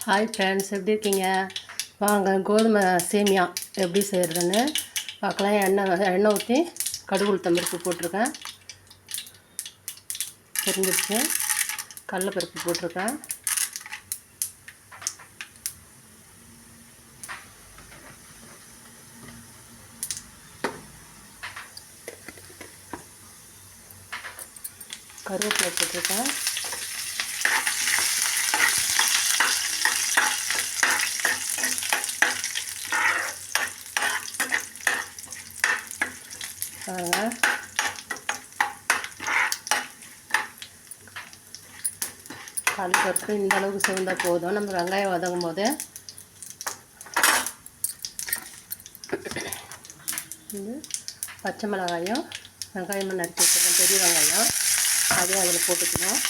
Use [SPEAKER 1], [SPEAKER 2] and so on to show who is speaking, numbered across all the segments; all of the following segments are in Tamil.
[SPEAKER 1] ஹாய் ஃப்ரெண்ட்ஸ், எப்படி இருக்கீங்க? வாங்க கோதுமை சேமியா எப்படி செய்கிறதுன்னு பார்க்கலாம். எண்ணெய் ஊற்றி கடுகு உளுத்தம்பருப்பு போட்டிருக்கேன், தெரிஞ்சிருச்சு. கடலைப்பருப்பு போட்டிருக்கேன், கருவேப்பிலை போட்டிருக்கேன், கடலைப்பருப்பு இந்த அளவுக்கு சிவந்தால் போதும். நம்ம வெங்காயம் வதங்கும் போது இது பச்சை மிளகாயும் வெங்காயமாக நறுக்கி வச்சுருக்கோம், பெரிய வெங்காயம், அதே அதில் போட்டுக்கணும்.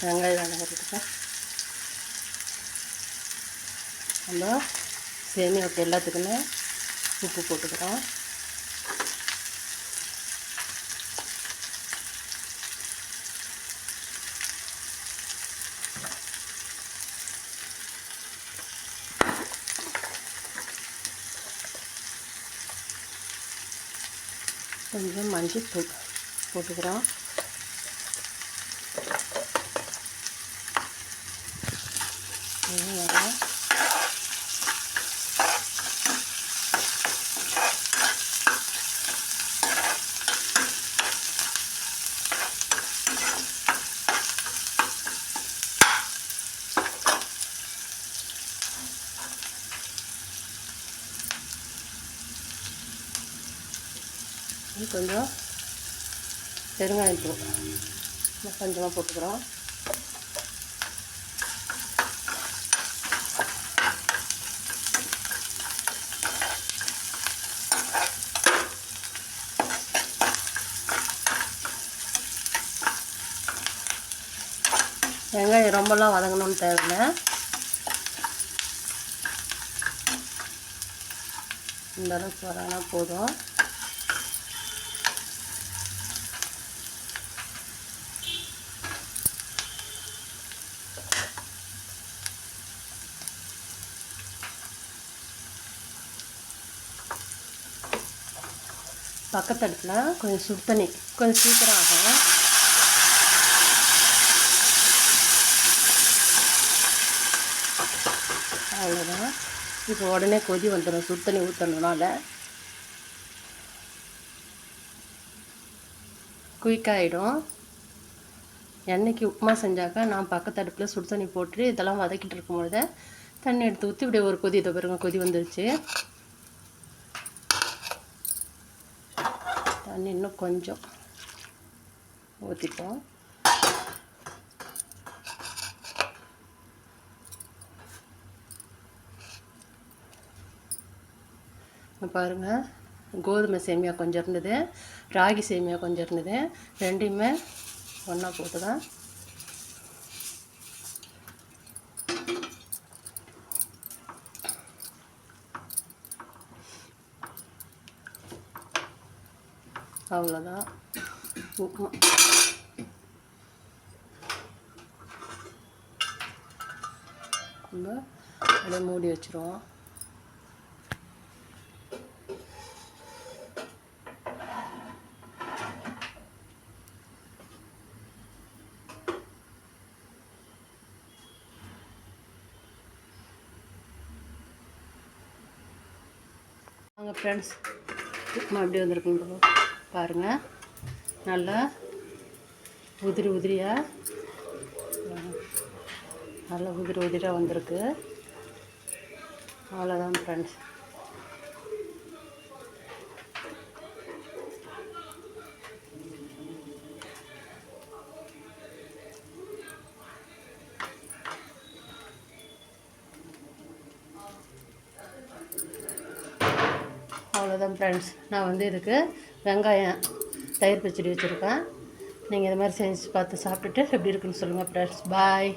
[SPEAKER 1] வெங்காயம் வதங்கிறதுக்கு நம்ம சேமியாவுக்கு எல்லாத்துக்குமே உப்பு போட்டுக்கிறோம். கொஞ்சம் மஞ்சள் தூள் போட்டுக்கிறோம். கொஞ்சம் பெருங்காயத்தூள் கொஞ்சமாக போட்டுக்கிறோம். வெங்காயம் ரொம்பலாம் வதங்கணும்னு தேவையில்லை, இந்த அளவுக்கு வதங்கினா போதும். பக்கத்து அடுப்பில் கொஞ்சம் சுடு தண்ணி, கொஞ்சம் சீக்கிரம் ஆகும். அவ்வளோதான். இப்போ உடனே கொதி வந்துடும், சுடு தண்ணி ஊற்றணுனால குயிக்காகிடும். எண்ணெய்க்கு உப்புமா செஞ்சாக்கா நான் பக்கத்து அடுப்பில் சுடு தண்ணி போட்டு இதெல்லாம் வதக்கிட்டு இருக்கும்பொழுது தண்ணி எடுத்து ஊற்றி இப்படியே ஒரு கொதி, இதை பாருங்க கொதி வந்துருச்சு. தண்ணி இன்னும் கொஞ்சம் ஊற்றிப்போம். பாருங்கள், கோதுமை சேமியா கொஞ்சம் இருந்தது, ராகி சேமியா கொஞ்சம் இருந்தது, ரெண்டையுமே ஒன்றா போட்டு தான் அவ்வளோதான் உப்புமா. நம்ம அப்படியே மூடி வச்சுருவோம். வாங்க ஃப்ரெண்ட்ஸ், உப்புமா எப்படி வந்திருக்குங்க பாருங்கள். நல்லா உதிரியாக நல்லா உதிரியாக வந்திருக்கு. அவ்வளோதான் ஃப்ரெண்ட்ஸ். அவ்வளோதான் ஃப்ரெண்ட்ஸ். நான் வந்து இதுக்கு வெங்காயம் தயிர் பச்சடி வச்சுருக்கேன். நீங்கள் இது மாதிரி செஞ்சு பார்த்து சாப்பிட்டுட்டு எப்படி இருக்குன்னு சொல்லுங்கள் ஃப்ரெண்ட்ஸ். பாய்.